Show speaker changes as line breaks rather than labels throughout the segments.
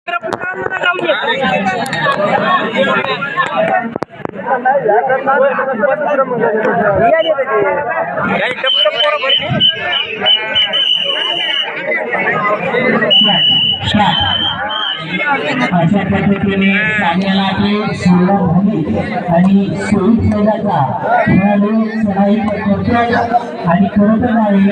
अशा पद्धतीने सामन्याला सुरुवात झाली आणि शहीद सैनिकाचा खेळाडू चढाई करतो आणि खरं तर नाही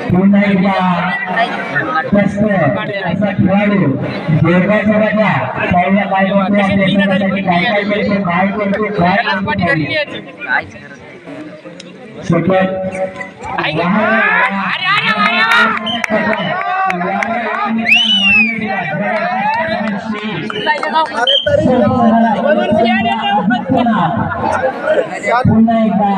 पुन्हा एकदा असा खेळाडू देवगावचा पहिल्या काय पुन्हा एकदा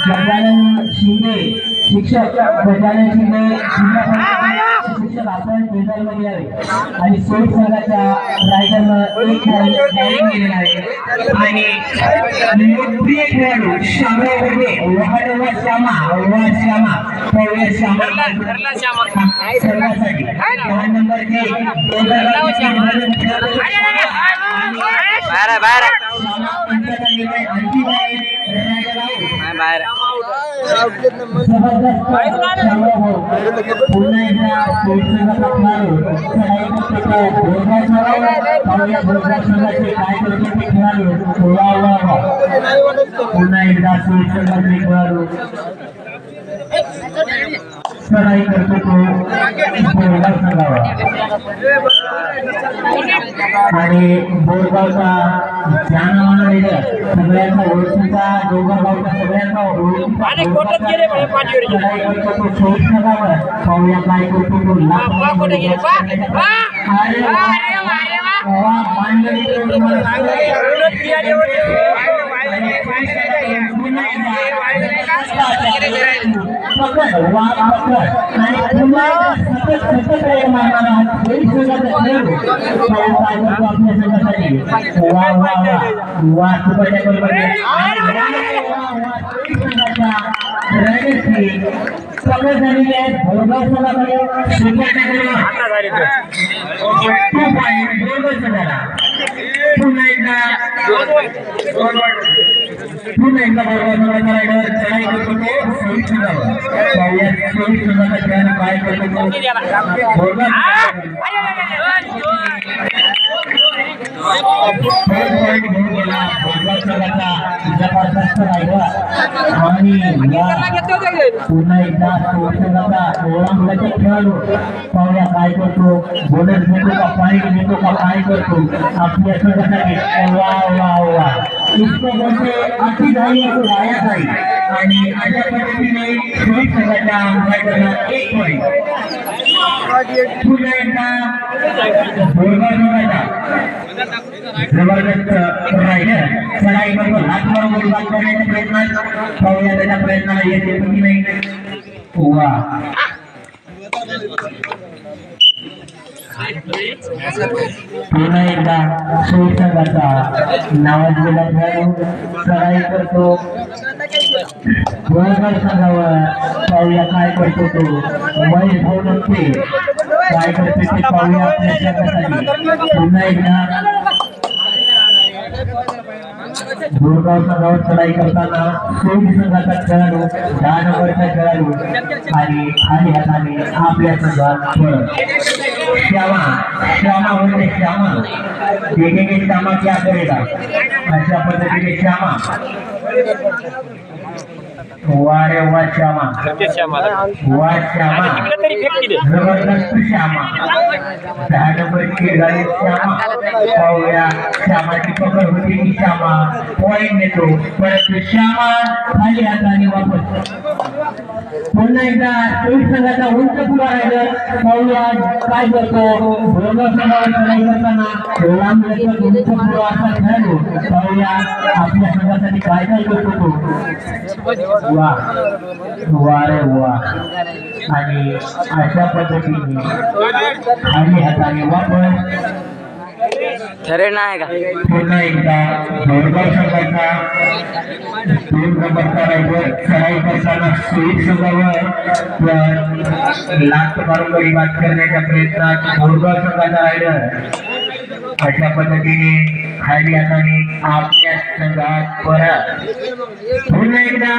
गजानन शिंदे शिक्षक गजानन शिंदे शिक्षक आपण मेदानमध्ये आहे आणि सोड संघाच्या रायडरनं एक गेलेला आहे आणि लोकप्रिय खेळाडू शामराव बर्वे वहाडवा श्यामा पवळे श्यामा सर्वांसाठी 10 नंबरचे चढाई करतो तो बोरगाव संघावर आणि बोरगावचा ज्ञानवान लीडर सगळ्यांचा ओळखीचा डोंगरगावचा सगळ्यांचा ओळखीचा चढाई करतो तो शहीद संघावर पाहूया काय करतो तो सगळे झालेले आहेत भोरगाव संघाकडे पुन्हा एकदा रायडर चढाई करतो तो शहीद संघावर शहीद संघाचा खेळाडू काय करतो तो जबरदस्त रायडर आणि पुन्हा एकदा ओळखल्याचा खेळाडू पाहूया काय करतो बोनस घेतो का पॉईंट घेतो का काय करतो आपल्या संघासाठी वा वा वा इतकं बोलते अति जाईल वाया जाईल आणि अशा पद्धतीने शहीद संघाच्या रायडरला 1 पॉईंट पुन्हा एकदा बोरगाव संघाचा जबरदस्त रायडर चढाई बरोबर हातवर गोलबाद करण्याचा प्रयत्न पाहूया त्याच्या प्रयत्नाला यश येतो की नाही वा पुन्हा एकदा शहीद संघाचा नावाजलेला खेळाडू चढाई करतो बोरगाव संघावर पाहूया काय करतो तो महेश भाऊ नक्की काय करते ते पाहूया आपल्या संघासाठी पुन्हा एकदा बोरगाव संघावर चढाई करताना शहीद संघाचा खेळाडू 10 नंबरचा खेळाडू आणि खाली हाताने आपल्या संघात श्यामा होते श्यामा देखेंगे श्यामा क्या करेगा अशा पद्धतीने श्यामा वारे वा श्यामा वा श्यामा जबरदस्त श्यामा 10 नंबरची गाडी श्यामा पाहूया श्यामाची पकड होती की श्यामा पॉइंट देतो परंतु श्यामा खाली हाताने वापस पुन्हा एकदा चोवीस संघाचा उंच पुढा राहिलं पाहूया काय करतो भोरगाव संघावर चढाई करताना लांब लचक उंच पुढा असा खेळाडू पाहूया आपल्या संघासाठी काय काय करतो तो वा वा रे वा आणि अशा पद्धतीने खाली हाताने वापर
ठरे नाही का
पुन्हा एकदा भोरगाव संघाचा 2 नंबरचा रायडर चढाई करताना सुईट संघावर लात मारून गडी बाद करण्याच्या प्रयत्नात भोरगाव संघाचा रायडर अशा पद्धतीने खाली हाताने आपल्या संघात परत पुन्हा एकदा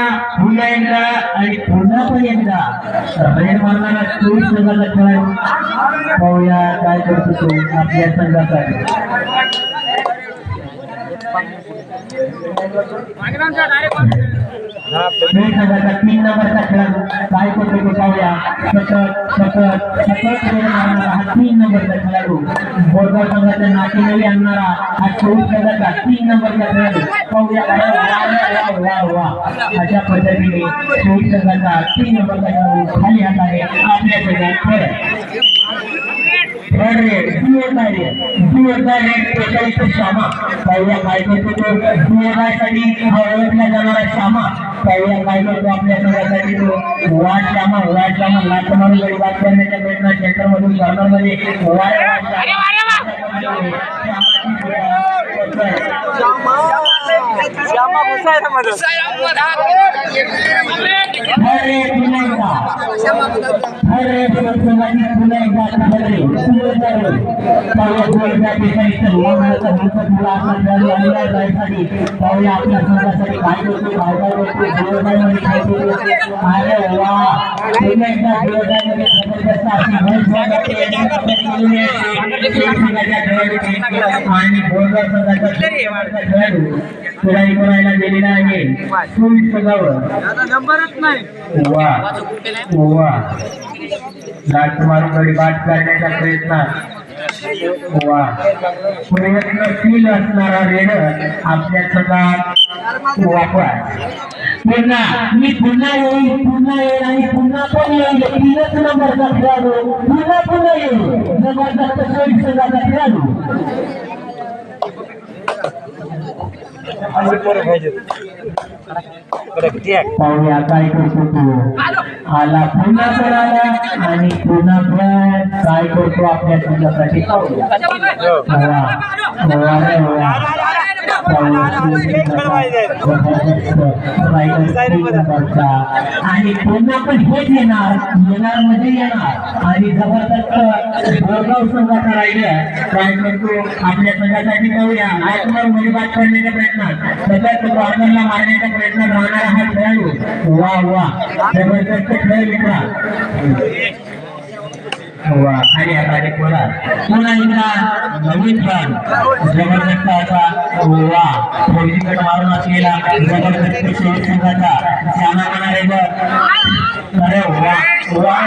आणि पुन्हा पण एकदा रेड मारणारा सुईट संघाचा खेळाडू पाहूया काय करतो तो आपल्या संघासाठी संघाचा 3 नंबरचा खेळाडू काय करतो तो पाहूया सतत मारणारा हा 3 नंबरचा खेळाडू बोरगाव संघाच्या नातेवाईक आणणारा हा 24 संघाचा 3 नंबरचा खेळाडू पाहूया वा वा अशा पद्धतीने 24 संघाचा 3 नंबरचा खेळाडू खाली हाताने आपल्या संघात परत श्यामा पाहूया काय करतो तो साठी ओळखला जाणारा श्यामा पाहूया काय करतो आपल्या संघासाठी तो वा श्यामा लाट मारून गडी बाद करण्याच्या प्रयत्नात सेंटरमधून कॉर्नरमध्ये आपल्या संघासाठी काय करतो आणि बोरगाव संघाचा खेळाडू खेळाई करायला गेलेला आहे 24 संघावर वा वा लाट मारून गडी बाद करण्याचा प्रयत्न वा प्रयत्नशील असणारा रेडर आपल्या संघात वापर पुन्हा येईल आणि पुन्हा पण येईल 3च नंबरचा खेळाडू पुन्हा येईल जबरदस्त 24 संघाचा खेळाडू पाहूया काय करतो तो आला पुन्हा आला आणि पुन्हा काय करतो आपल्या संघासाठी पाहूया आणि पुन्हा पण हेच येणार मध्ये येणार आणि जबरदस्त बोरगाव संघाचा रायडर काय करतो आपल्या संघासाठी पाहूया आत्मर मध्ये बाद करण्याच्या प्रयत्नात सतत कॉर्नरला मारण्याच्या प्रयत्नात राहणारा हा खेळाडू वा जबरदस्त खेळ मित्रा वा आणि आता पुन्हा एकदा नवीन खेळ जबरदस्त असा वा थोडी कट मारून असलेला जबरदस्त संघाचा श्यामा रायडर अरे वा वा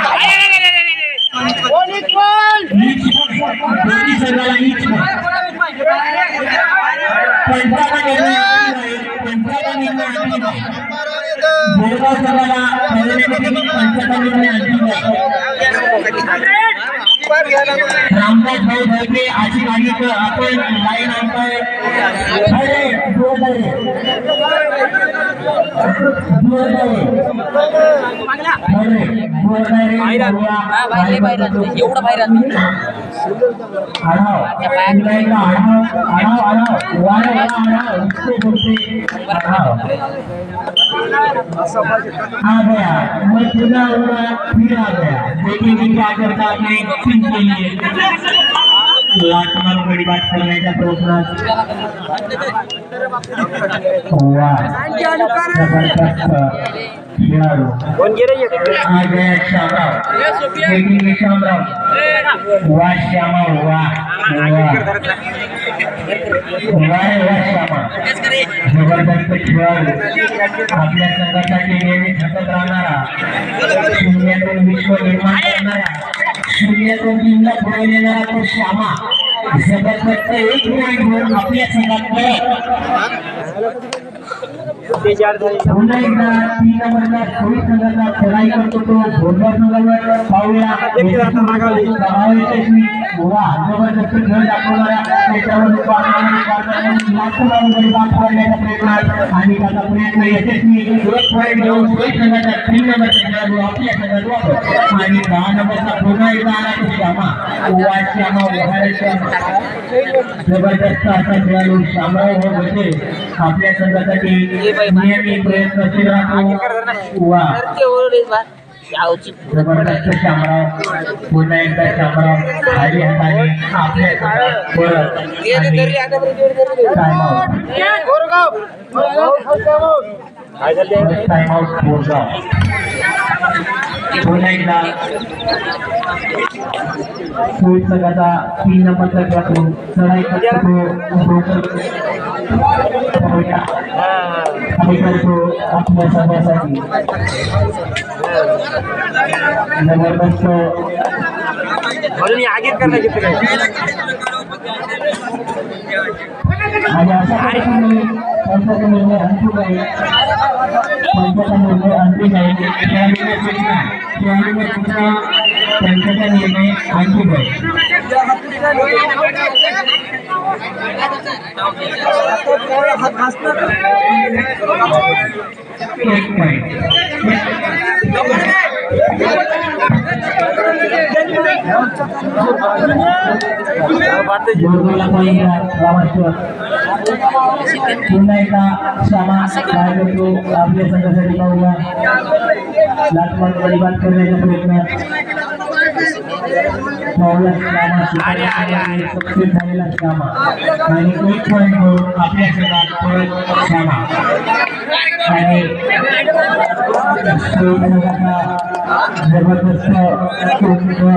रामदास भाऊ धरके अशी गाडी आपण लाईन आणतोय
एवढं बाहेर
आ गया मैं पूरा हुआ फिर आ गया देखिए कि क्या करता आपने एक्टिंग के लिए लाट मार बड़ी बात करने का प्रयत्न वाह जबरदस्त खेळाडू अजय शामराव वेटिंग शामराव वा श्यामा वा श्यामा जबरदस्त खेळाडू आपल्या संघासाठी नेहमी झटत राहणारा शून्यातून विश्व निर्माण करणारा शून्यातून टीमला पुढे नेणारा तो श्यामा जबरदस्त एक पॉईंट घेऊन आपल्या संघात पुन्हा एकदा 3 नंबरचा सोयी संघाचा खेळाई करतो तो भोरगाव संघावर पाहूया वा जबरदस्त खेळ दाखवणारा त्याच्यावर प्रयत्न आणि त्याचा प्रयत्न यशस्वी एक पॉईंट घेऊन सोयी संघाचा 3 नंबरचा खेळाडू आपल्या संघात वापर आणि 10 नंबरचा पुन्हा एकदा आला तो श्यामा वा श्यामा जबरदस्त असा खेळाडू शामराव हो बसे आपल्या संघासाठी नेहमी प्रयत्नशील राहतो वा जबरदस्त शामराव पुन्हा एकदा शामराव खाली हाताने आपल्या संघात परत टाइमआउट बोरगाव पुन्हा एकदा सोयी संघाचा 3 नंबरचा खेळाडू चढाई करतो आपल्या संघासाठी जबरदस्त आणि अशा पद्धतीने पंचाचा निर्णय अंतिम आहे पंचाचा निर्णय अंतिम आहे एक पॉइंट पुन्हा एकदा श्यामा काय करतो आपल्या संघासाठी पाहूया लाटमार परिवार करण्याचा प्रयत्न पाहूया सक्सेस झालेला श्यामा आणि 1 पॉईंट घेऊन आपल्या संघात परत श्यामा आणि संघाचा जबरदस्त काय करतो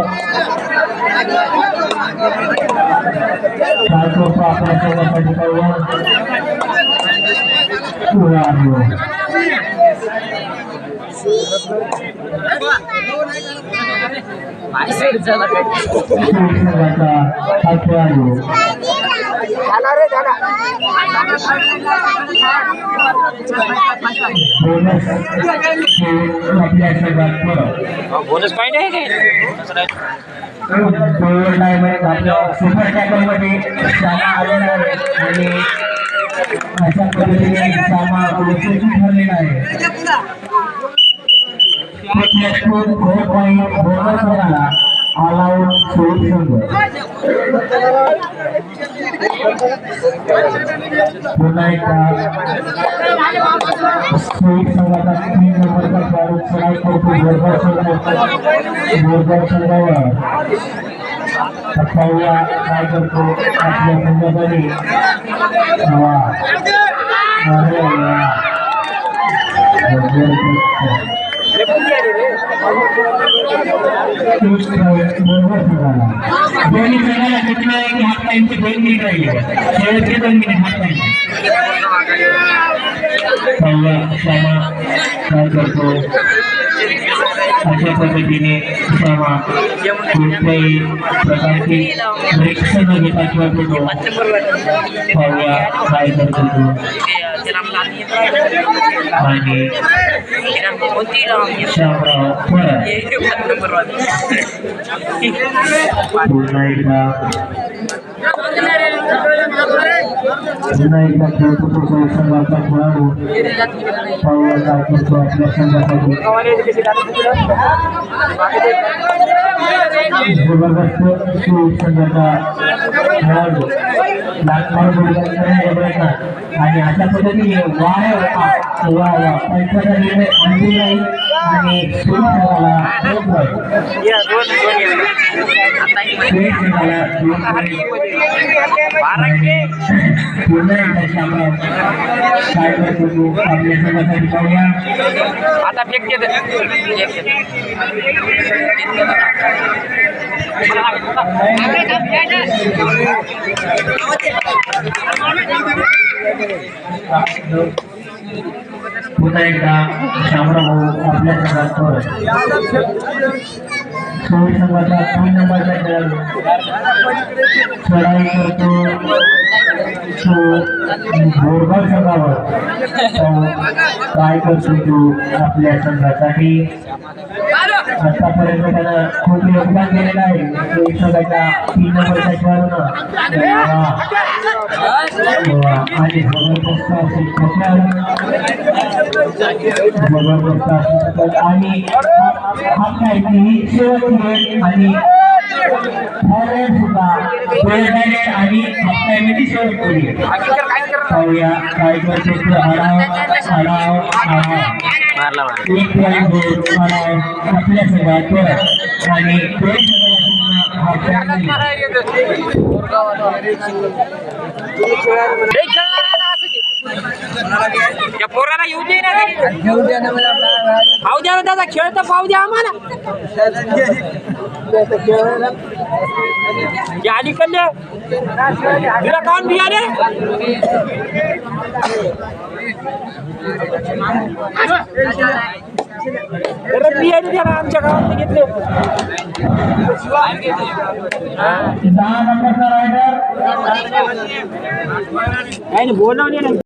आपल्या संघासाठी पाहूया
बोनस पॉइंट आहे
सुपर टॅकल मध्ये श्यामा आलेला आहे आणि अशा पद्धतीने श्यामा ठरलेला आहे अलाउड सोयी संघ पुन्हा एकदा सोयी संघाचा 3 नंबरचा खेळाडू चढाई करतो बोरगाव संघावर पाहूया काय करतो आपल्या संघाकडे दोन्ही संघाला घेतलं आहे की हाफ टाइमचे 2 मिनिट राहिले शेवटचे 2 मिनिट हाफ टाइम पाहूया श्यामा काय करतो अशा पद्धतीने श्यामा कोणत्याही प्रकारची रिक्स न घेता खेळतो पाहूया काय करतो तो आणि श्यामराव परत पुन्हा एकदा खेळतो तो संघाचा खेळाडू पाहूया काय करतो आपल्या संघासाठी जबरदस्त संघाचा खेळाडू आणि अशा पद्धतीने पंचाचा निर्णय अंतिम आहे आणि संघाला 2 पॉईंट पुन्हा एकदा शामराव काय करतो तो आपल्या संघासाठी पाहूया.
आता फेक देत
पुन्हा एकदा शामराव आपल्या संघात सोळी संघाचा 3 नंबरचा खेळाडू चढाई करतो तो बोरगाव संघावर. काय करतो तो आपल्या संघासाठी. आतापर्यंत त्यानं खूप योगदान दिलेलं आहे. तो संघाच्या 3 नंबरच्या खेळाडूंना आणि जबरदस्त असे जबरदस्त आणि हा काय ही शेवटची वेळ आणि सुद्धा आणि हापटायची शेवटची पाहूया काय करतो तो आढाव
मारला
एक आढाव आपल्या संघात आणि
त्या पोराला येऊ दे ना पाहू द्या ना दादा खेळ तर पाहू द्या आम्हाला या अलीकडल्या तुला कोण बियाणे बियाणे द्या ना आमच्या गावात घेतले
10 नंबरचा रायडर
काही बोलवले नाही.